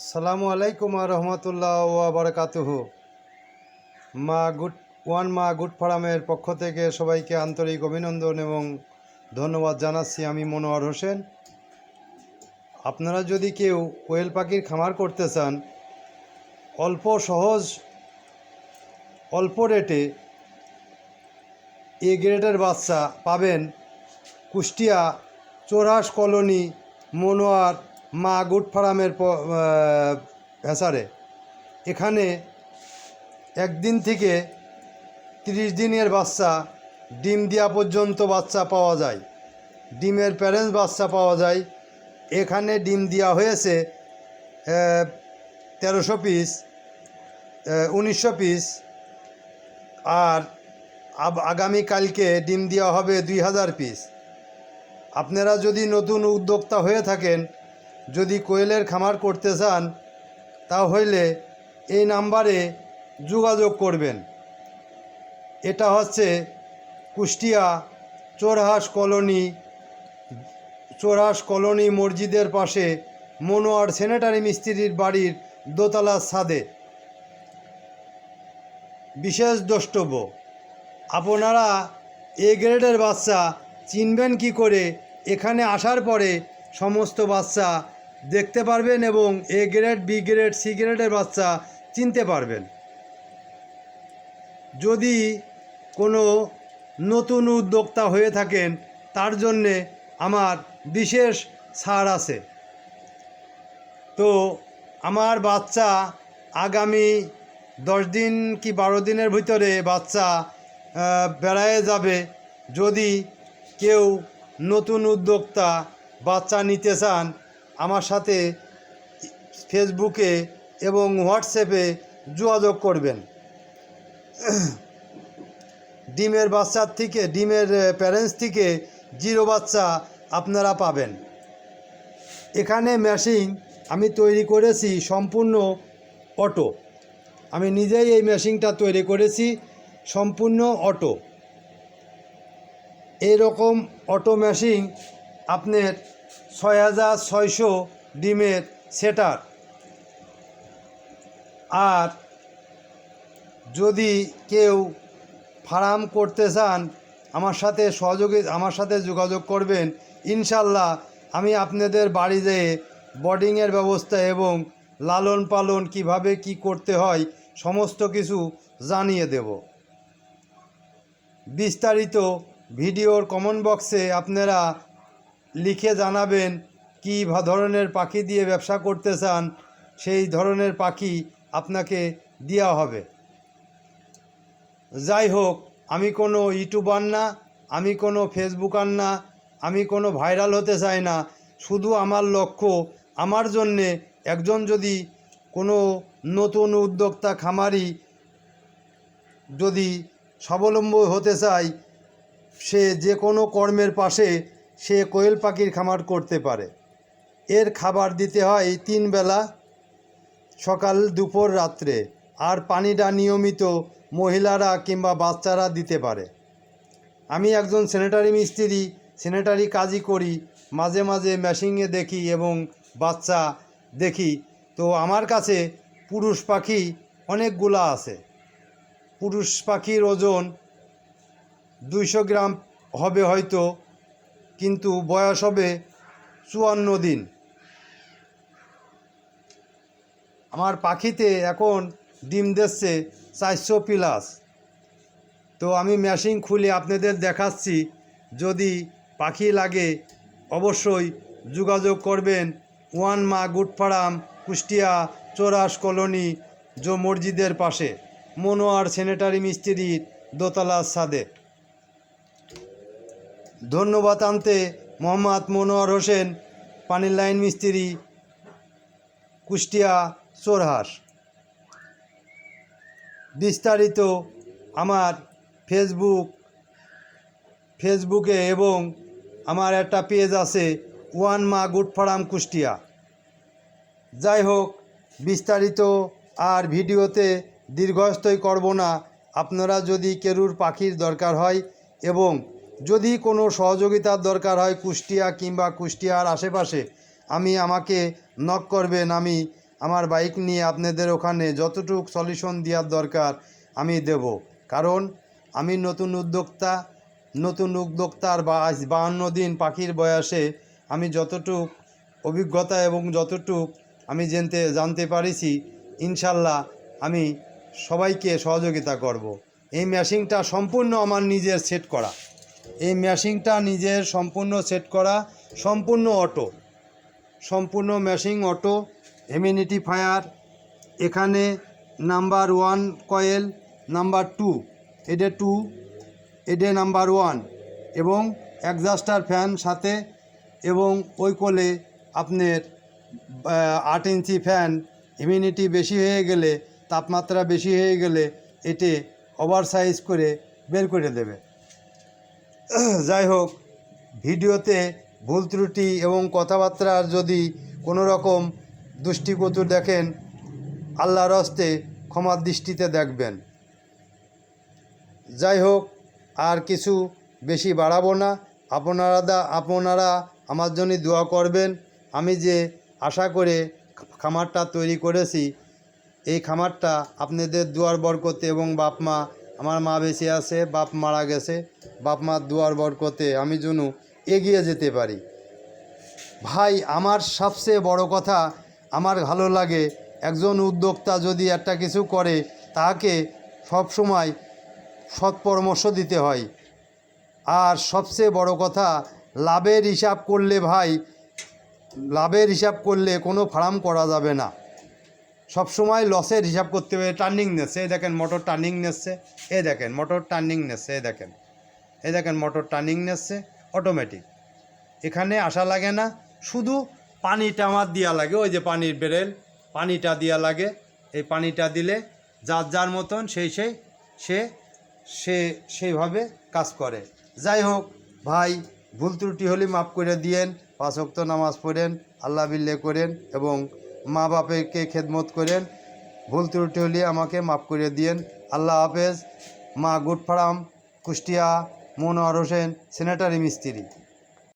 আসসালামু আলাইকুম রহমতুল্লাহ ওয়া বারাকাতুহু। মা গুড ফার্মের পক্ষ থেকে সবাইকে আন্তরিক অভিনন্দন এবং ধন্যবাদ জানাচ্ছি। আমি মনোয়ার হোসেন। আপনারা যদি কেউ কোয়েল পাখির খামার করতে চান, অল্প সহজ অল্প রেটে এ গ্রেডের বাচ্চা পাবেন কুষ্টিয়া চোরহাস কলোনি মনোয়ার মা গুড ফার্মের ভেসারে। এখানে একদিন থেকে 30 দিনের বাচ্চা ডিম দেওয়া পর্যন্ত বাচ্চা পাওয়া যায়, ডিমের প্যারেন্টস বাচ্চা পাওয়া যায়। এখানে ডিম দেওয়া হয়েছে 1300 পিস, 1900 পিস, আর আগামীকালকে ডিম দেওয়া হবে 2000 পিস। আপনারা যদি নতুন উদ্যোক্তা হয়ে থাকেন, যদি কোয়েলের খামার করতে চান, তাহলে এই নাম্বারে যোগাযোগ করবেন। এটা হচ্ছে কুষ্টিয়া চোরহাস কলোনি মসজিদের পাশে মনোয়ার স্যানিটারি মিস্ত্রির বাড়ির দোতলার ছাদে। বিশেষ দ্রষ্টব্য, আপনারা এ গ্রেডের বাচ্চা চিনবেন কি করে? এখানে আসার পরে সমস্ত বাচ্চা দেখতে পারবেন এবং A grade, B grade, C গ্রেডের বাচ্চা চিনতে পারবেন। যদি কোনো নতুন উদ্যোক্তা হয়ে থাকেন, তার জন্যে আমার বিশেষ ছাড় আছে। তো আমার বাচ্চা আগামী 10 দিন কি 12 দিনের ভিতরে বাচ্চা বেড়ায়ে যাবে। যদি কেউ নতুন উদ্যোক্তা বাচ্চা নিতে চান, আমার সাথে ফেসবুকে এবং হোয়াটসঅ্যাপে যোগাযোগ করবেন। ডিমের বাচ্চার থেকে, ডিমের প্যারেন্টস থেকে 0 বাচ্চা আপনারা পাবেন। এখানে মেশিন আমি তৈরি করেছি সম্পূর্ণ অটো। আমি নিজেই এই মেশিনটা তৈরি করেছি সম্পূর্ণ অটো। এইরকম অটো মেশিন আপনার 6600 ডিমের সেটার। আর যদি কেউ ফার্ম করতে চান, আমার সাথে যোগাযোগ করবেন। ইনশাল্লাহ আমি আপনাদের বাড়ি যেয়ে বোর্ডিংয়ের ব্যবস্থা এবং লালন পালন কিভাবে কি করতে হয় সমস্ত কিছু জানিয়ে দেব। বিস্তারিত ভিডিওর কমেন্ট বক্সে আপনারা লিখে জানাবেন কী ধরনের পাখি দিয়ে ব্যবসা করতে চান, সেই ধরনের পাখি আপনাকে দেওয়া হবে। যাই হোক, আমি কোনো ইউটিউবার না, আমি কোনো ফেসবুকার না, আমি কোনো ভাইরাল হতে চাই না। শুধু আমার লক্ষ্য, আমার জন্যে একজন যদি কোনো নতুন উদ্যোক্তা খামারি যদি স্বাবলম্বী হতে চায়, সে যে কোনো কর্মের পাশে সে কোয়েল পাখির খামার করতে পারে। এর খাবার দিতে হয় 3 বেলা, সকাল, দুপুর, রাত্রে। আর পানিটা নিয়মিত মহিলারা কিংবা বাচ্চারা দিতে পারে। আমি একজন স্যানিটারি মিস্ত্রি, স্যানিটারি কাজই করি, মাঝে মাঝে মেশিনে দেখি এবং বাচ্চা দেখি। তো আমার কাছে পুরুষ পাখি অনেকগুলা আছে। পুরুষ পাখির ওজন 200 গ্রাম হবে হয়তো, কিন্তু বয়স হবে 54 দিন। আমার পাখিতে এখন ডিম দিচ্ছে 400 প্লাস। তো আমি মেশিন খুলে আপনাদের দেখাচ্ছি। যদি পাখি লাগে অবশ্যই যোগাযোগ করবেন। মা গুড ফার্ম, কুষ্টিয়া চোরহাস কলোনি মসজিদের পাশে মনোয়ার স্যানিটারি মিস্ত্রির দোতলার ছাদে। ধন্যবাদ আনতে মোহাম্মদ মনোয়ার হোসেন, পানির লাইন মিস্ত্রি, কুষ্টিয়া চোরহাস। বিস্তারিত আমার ফেসবুকে এবং আমার একটা পেজ আছে মা গুড ফার্ম কুষ্টিয়া। যাই হোক, বিস্তারিত আর ভিডিওতে দীর্ঘস্থায়ী করব না। আপনারা যদি কেরুর পাখির দরকার হয় এবং যদি কোনো সহযোগিতার দরকার হয় কুষ্টিয়া কিংবা কুষ্টিয়ার আশেপাশে, আমাকে নক করবেন। আমি আমার বাইক নিয়ে আপনাদের ওখানে যতটুক সলিউশন দেওয়ার দরকার আমি দেব। কারণ আমি নতুন উদ্যোক্তার 52 দিন পাখির বয়সে আমি যতটুক অভিজ্ঞতা এবং যতটুক আমি জানতে পারিছি, ইনশাল্লাহ আমি সবাইকে সহযোগিতা করব। এই মেশিনটা সম্পূর্ণ আমার নিজের সেট করা, এই মেশিনটা নিজের সম্পূর্ণ সেট করা, সম্পূর্ণ অটো, সম্পূর্ণ মেশিন অটো, ইমিউনিটি ফায়ার, এখানে নাম্বার 1 কয়েল, নাম্বার 2 এটা 2, এটা নাম্বার 1 এবং অ্যাডজাস্টার ফ্যান সাথে, এবং ওই কোলে আপনার 8 ইঞ্চি ফ্যান। ইমিউনিটি বেশি হয়ে গেলে, তাপমাত্রা বেশি হয়ে গেলে এতে ওভারসাইজ করে বের করে দেবে। যাই হোক, ভিডিওতে ভুল ত্রুটি এবং কথাবার্তার যদি কোনো রকম দুষ্টিকটু দেখেন, আল্লাহর হস্তে ক্ষমার দৃষ্টিতে দেখবেন। যাই হোক, আর কিছু বেশি বাড়াবো না। আপনারা আমার জন্য দোয়া করবেন। আমি যে আশা করে খামারটা তৈরি করেছি, এই খামারটা আপনাদের দুয়ার বরকতে এবং বাপ মা, আমার মা বেঁচে আছে, বাপ মারা গেছে, বাপ মার দুয়ার বরকতে আমি যেন এগিয়ে যেতে পারি। ভাই, আমার সবচেয়ে বড় কথা, আমার ভালো লাগে একজন উদ্যোক্তা যদি একটা কিছু করে তাকে সবসময় সৎ পরামর্শ দিতে হয়। আর সবচেয়ে বড় কথা, লাভের হিসাব করলে ভাই, লাভের হিসাব করলে কোনো ফার্ম করা যাবে না, সবসময় লসের হিসাব করতে হবে। টার্নিং নেচ্ছে, এই দেখেন মোটর টার্নিং নেচ্ছে, এই দেখেন মোটর টার্নিং নেচ্ছে, এই দেখেন মোটর টার্নিং নেচ্ছে অটোমেটিক। এখানে আসা লাগে না, শুধু পানিটা আমার দেওয়া লাগে, ওই যে পানির বেরেল, পানিটা দেওয়া লাগে। এই পানিটা দিলে যার মতন সেইভাবে কাজ করে। যাই হোক ভাই, ভুল ত্রুটি হলে মাফ করে দিয়েন। 5 ওয়াক্ত নামাজ পড়েন, আল্লাহ বিল্লে করেন এবং মা বাপকে খেদমত করেন। ভুল ত্রুটি হলে আমাকে মাফ করে দিয়েন। আল্লাহ হাফেজ। মা good farm, Kushtia, Monowar Hossain, sanitary মিস্ত্রি।